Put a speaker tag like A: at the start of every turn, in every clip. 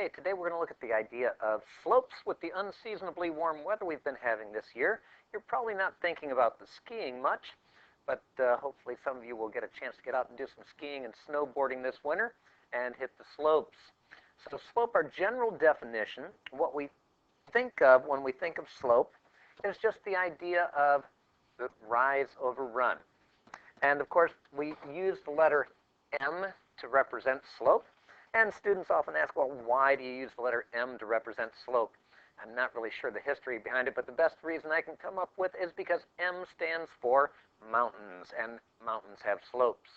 A: Okay, today we're going to look at the idea of slopes with the unseasonably warm weather we've been having this year. You're probably not thinking about the skiing much, but hopefully some of you will get a chance to get out and do some skiing and snowboarding this winter and hit the slopes. So slope, our general definition, what we think of when we think of slope is just the idea of the rise over run. And of course, we use the letter M to represent slope. And students often ask, well, why do you use the letter M to represent slope? I'm not really sure the history behind it, but the best reason I can come up with is because M stands for mountains, and mountains have slopes.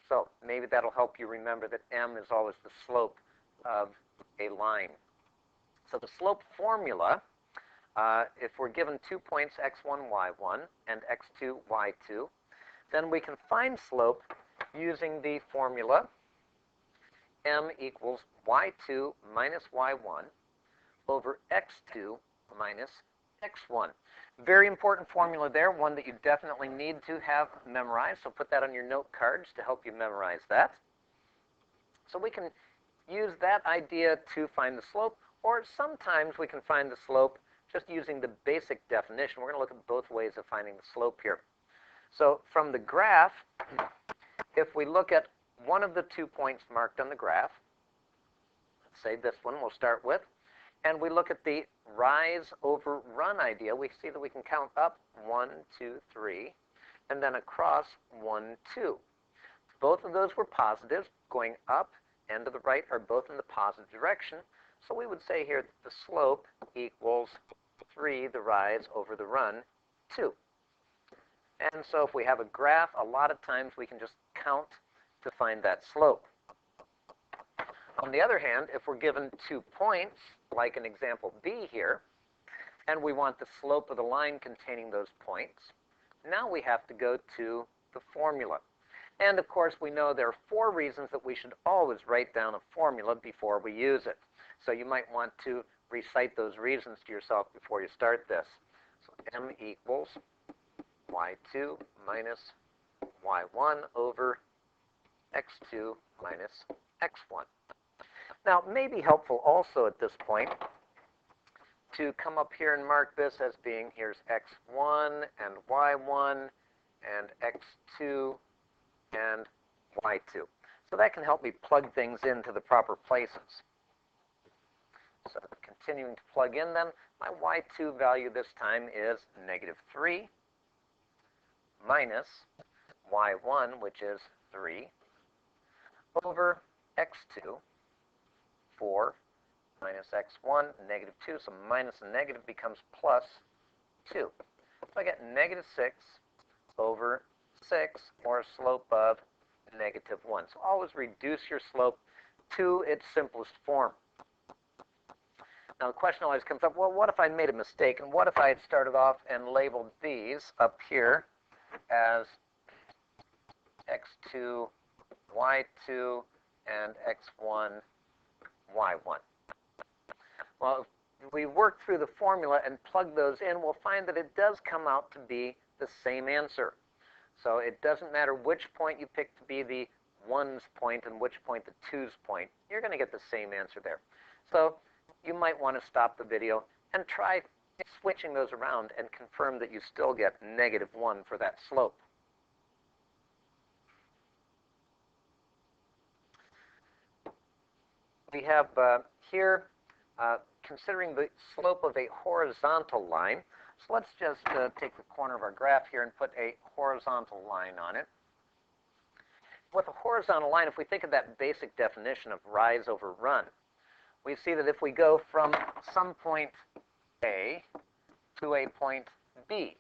A: So maybe that'll help you remember that M is always the slope of a line. So the slope formula, if we're given 2 points, x1, y1, and x2, y2, then we can find slope using the formula M equals y2 minus y1 over x2 minus x1. Very important formula there, one that you definitely need to have memorized. So put that on your note cards to help you memorize that. So we can use that idea to find the slope, or sometimes we can find the slope just using the basic definition. We're going to look at both ways of finding the slope here. So from the graph, if we look at one of the 2 points marked on the graph, let's say this one we'll start with, and we look at the rise over run idea, we see that we can count up 1, 2, 3, and then across 1, 2. Both of those were positive, going up and to the right are both in the positive direction. So we would say here that the slope equals 3, the rise over the run, 2. And so if we have a graph, a lot of times we can just count to find that slope. On the other hand, if we're given 2 points, like in example B here, and we want the slope of the line containing those points, now we have to go to the formula. And of course, we know there are 4 reasons that we should always write down a formula before we use it. So you might want to recite those reasons to yourself before you start this. So M equals y2 minus y1 over x2 minus x1. Now, it may be helpful also at this point to come up here and mark this as being, here's x1 and y1 and x2 and y2. So that can help me plug things into the proper places. So continuing to plug in then, my y2 value this time is -3 minus y1, which is 3, over x2, 4 minus x1, -2. So minus and negative becomes plus 2. So I get -6 over 6, or a slope of -1. So always reduce your slope to its simplest form. Now the question always comes up, well, what if I made a mistake? And what if I had started off and labeled these up here as x2, y2, and x1, y1. Well, if we work through the formula and plug those in, we'll find that it does come out to be the same answer. So it doesn't matter which point you pick to be the 1's point and which point the 2's point. You're going to get the same answer there. So you might want to stop the video and try switching those around and confirm that you still get -1 for that slope. We have here, considering the slope of a horizontal line. So let's just take the corner of our graph here and put a horizontal line on it. With a horizontal line, if we think of that basic definition of rise over run, we see that if we go from some point A to a point B,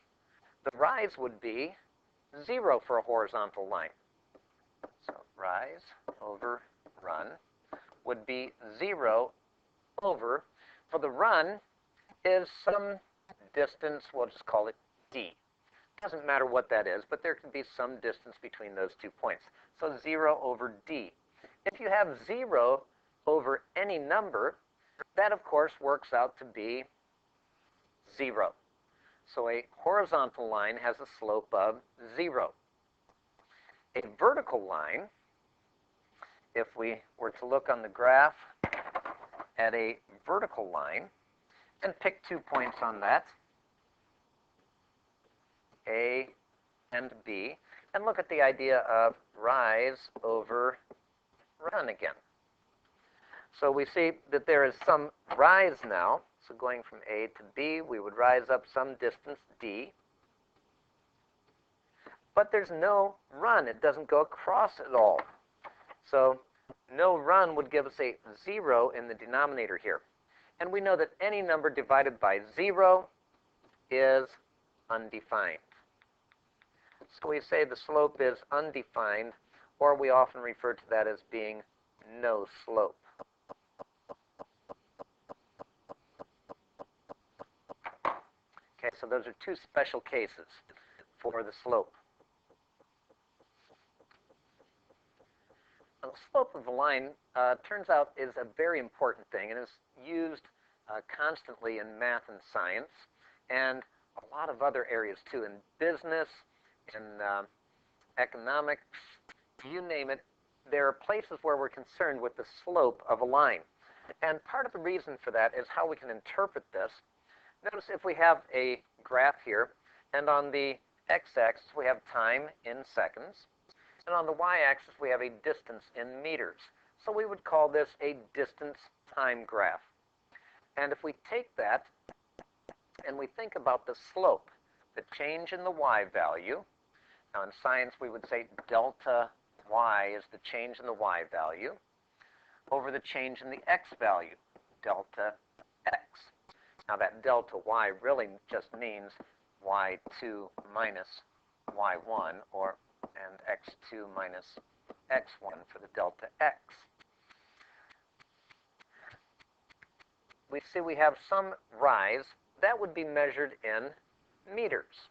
A: the rise would be 0 for a horizontal line. So rise over run would be 0 over, for the run is some distance, we'll just call it D. Doesn't matter what that is, but there can be some distance between those 2 points. So 0 over D. If you have 0 over any number, that of course works out to be 0. So a horizontal line has a slope of 0. A vertical line, if we were to look on the graph at a vertical line and pick 2 points on that, A and B, and look at the idea of rise over run again. So we see that there is some rise now. So going from A to B, we would rise up some distance, D. But there's no run. It doesn't go across at all. So no run would give us a 0 in the denominator here. And we know that any number divided by 0 is undefined. So we say the slope is undefined, or we often refer to that as being no slope. Okay, so those are two special cases for the slope. Now, the slope of the line turns out is a very important thing and is used constantly in math and science and a lot of other areas too, in business, in economics, you name it. There are places where we're concerned with the slope of a line. And part of the reason for that is how we can interpret this. Notice if we have a graph here, and on the x-axis we have time in seconds, and on the y-axis we have a distance in meters. So we would call this a distance time graph. And if we take that and we think about the slope, the change in the y value, now in science we would say delta y is the change in the y value, over the change in the x value, delta x. Now that delta y really just means y2 minus y1, and x2 minus x1 for the delta x. We see we have some rise. That would be measured in meters.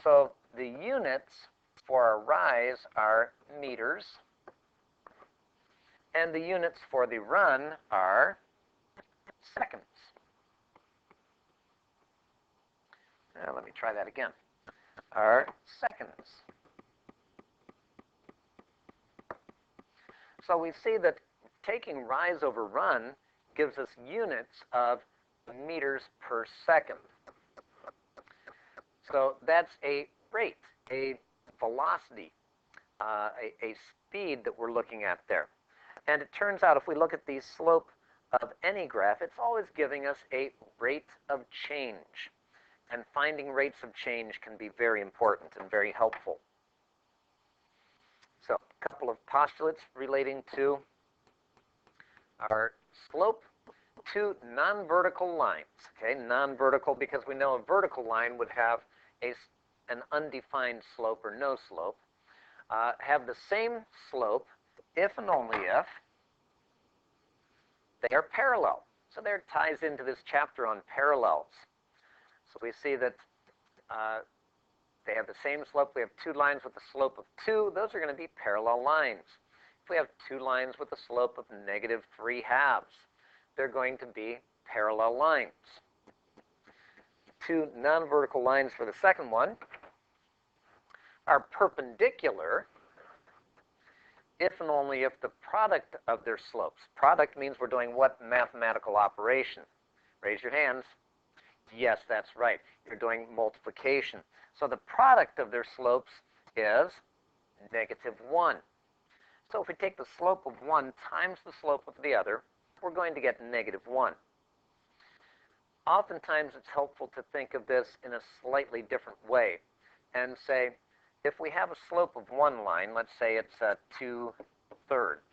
A: So the units for our rise are meters, and the units for the run are seconds. Now, let me try that again. Are seconds. So we see that taking rise over run gives us units of meters per second. So that's a rate, a velocity, a speed that we're looking at there. And it turns out if we look at the slope of any graph, it's always giving us a rate of change. And finding rates of change can be very important and very helpful. So a couple of postulates relating to our slope. Two non-vertical lines. Okay, non-vertical because we know a vertical line would have an undefined slope or no slope. Have the same slope if and only if they are parallel. So there ties into this chapter on parallels. So we see that they have the same slope. We have two lines with a slope of 2. Those are going to be parallel lines. If we have two lines with a slope of -3 halves, they're going to be parallel lines. Two non-vertical lines for the second one are perpendicular if and only if the product of their slopes. Product means we're doing what mathematical operation? Raise your hands. Yes, that's right. You're doing multiplication. So the product of their slopes is -1. So if we take the slope of one times the slope of the other, we're going to get -1. Oftentimes it's helpful to think of this in a slightly different way and say, if we have a slope of one line, let's say it's 2/3,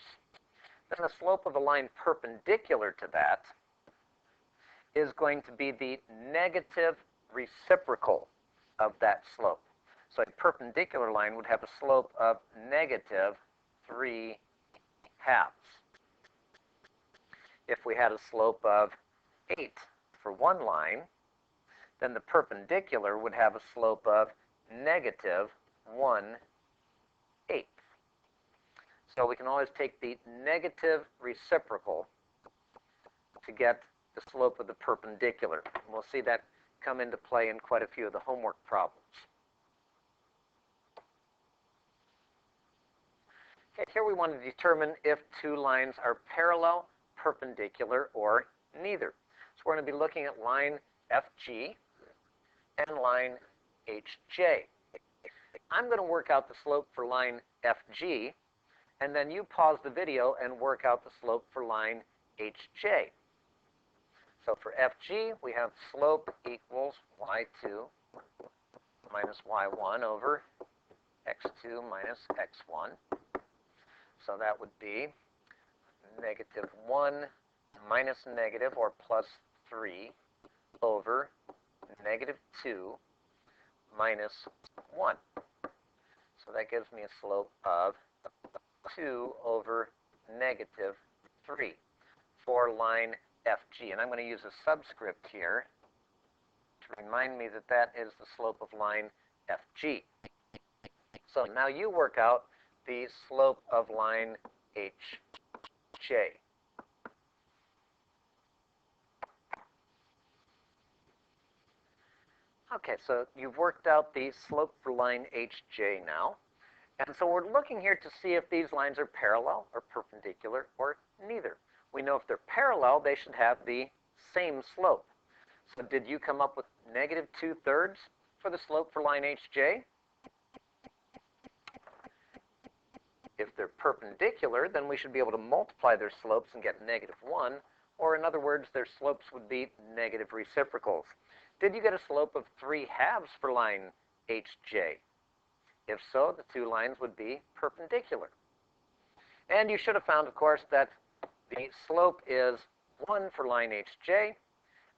A: then the slope of the line perpendicular to that is going to be the negative reciprocal of that slope. So a perpendicular line would have a slope of -3 halves. If we had a slope of 8 for one line, then the perpendicular would have a slope of -1/8. So we can always take the negative reciprocal to get the slope of the perpendicular. And we'll see that come into play in quite a few of the homework problems. Okay, here we want to determine if two lines are parallel. perpendicular or neither. So we're going to be looking at line FG and line HJ. I'm going to work out the slope for line FG, and then you pause the video and work out the slope for line HJ. So for FG, we have slope equals y2 minus y1 over x2 minus x1. So that would be negative 1 minus negative or plus 3 over negative 2 minus 1. So that gives me a slope of 2 over negative 3 for line FG. And I'm going to use a subscript here to remind me that that is the slope of line FG. So now you work out the slope of line HJ. Okay, so you've worked out the slope for line HJ now. And so we're looking here to see if these lines are parallel or perpendicular or neither. We know if they're parallel, they should have the same slope. So did you come up with negative 2/3 for the slope for line HJ? If they're perpendicular, then we should be able to multiply their slopes and get negative 1. Or in other words, their slopes would be negative reciprocals. Did you get a slope of 3/2 for line HJ? If so, the two lines would be perpendicular. And you should have found, of course, that the slope is 1 for line HJ.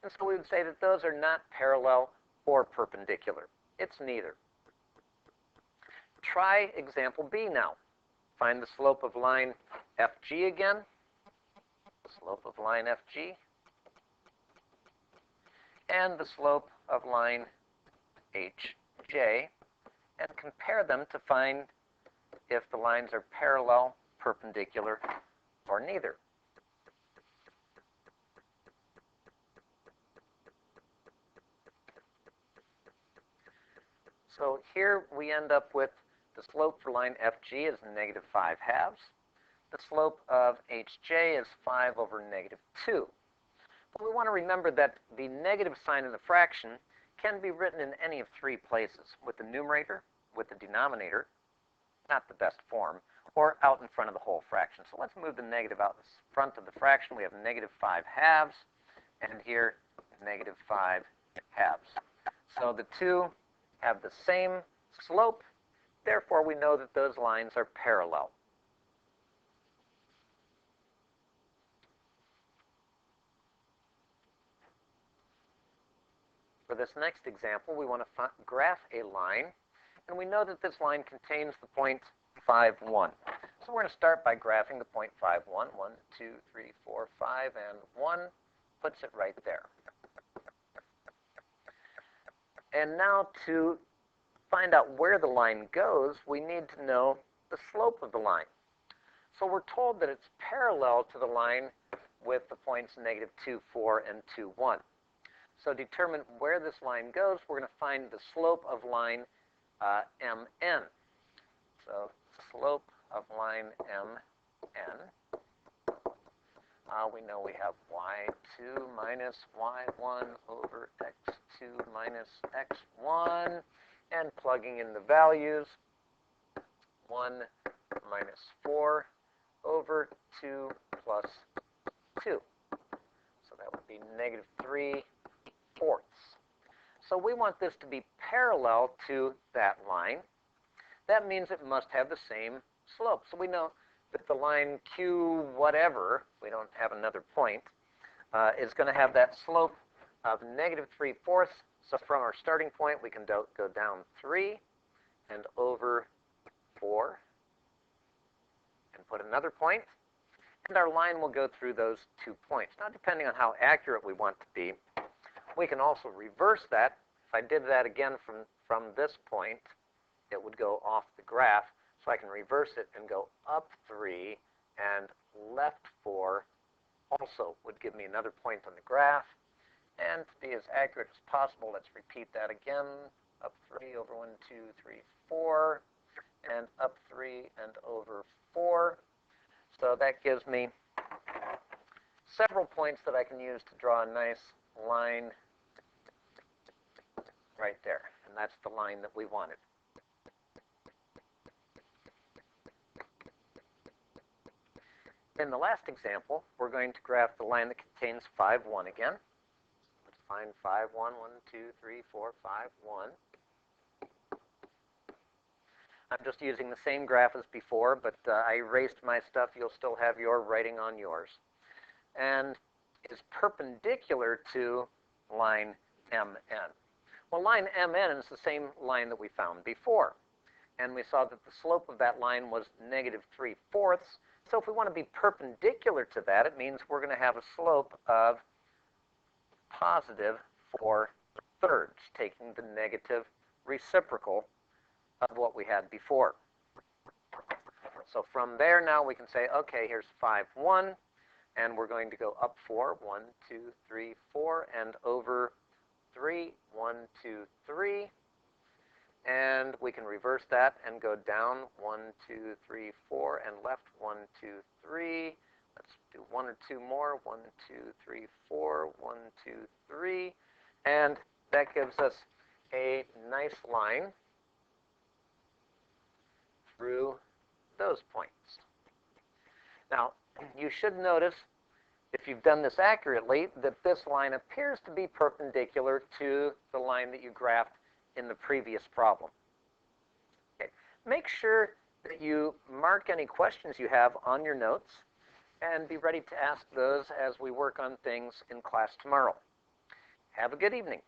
A: And so we would say that those are not parallel or perpendicular. It's neither. Try example B now. Find the slope of line FG again. The slope of line FG. And the slope of line HJ. And compare them to find if the lines are parallel, perpendicular, or neither. So here we end up with the slope for line FG is negative 5/2. The slope of HJ is 5 over negative 2. But we want to remember that the negative sign in the fraction can be written in any of three places, with the numerator, with the denominator, not the best form, or out in front of the whole fraction. So let's move the negative out in front of the fraction. We have negative 5/2, and here negative 5/2. So the two have the same slope. Therefore, we know that those lines are parallel. For this next example, we want to graph a line, and we know that this line contains the point 5, 1. So we're going to start by graphing the point 5, 1. 1, 2, 3, 4, 5, and 1 puts it right there. And now to find out where the line goes, we need to know the slope of the line. So we're told that it's parallel to the line with the points negative 2, 4, and 2, 1. So to determine where this line goes, we're going to find the slope of line MN. So slope of line MN. We know we have y2 minus y1 over x2 minus x1. And plugging in the values, 1 minus 4 over 2 plus 2. So that would be negative 3/4. So we want this to be parallel to that line. That means it must have the same slope. So we know that the line Q whatever, we don't have another point, is going to have that slope of negative 3/4. So from our starting point, we can go down 3 and over 4 and put another point. And our line will go through those 2 points. Now, depending on how accurate we want to be, we can also reverse that. If I did that again from this point, it would go off the graph. So I can reverse it and go up 3 and left 4 also would give me another point on the graph. And to be as accurate as possible, let's repeat that again. Up 3 over 1, 2, 3, 4, and up 3 and over 4. So that gives me several points that I can use to draw a nice line right there. And that's the line that we wanted. In the last example, we're going to graph the line that contains 5, 1 again. Let's find 5, 1, 1, 2, 3, 4, 5, 1. I'm just using the same graph as before, but I erased my stuff. You'll still have your writing on yours. And is perpendicular to line MN. Well, line MN is the same line that we found before. And we saw that the slope of that line was -3/4. So if we want to be perpendicular to that, it means we're going to have a slope of +4/3, taking the negative reciprocal of what we had before. So from there now we can say, okay, here's 5, 1, and we're going to go up 4, 1, 2, 3, 4, and over 3, 1, 2, 3. And we can reverse that and go down 1, 2, 3, 4, and left 1, 2, 3. Let's do 1 or 2 more. 1, 2, 3, 4, 1, 2, 3. And that gives us a nice line through those points. Now, you should notice, if you've done this accurately, that this line appears to be perpendicular to the line that you graphed in the previous problem. Okay. Make sure that you mark any questions you have on your notes and be ready to ask those as we work on things in class tomorrow. Have a good evening.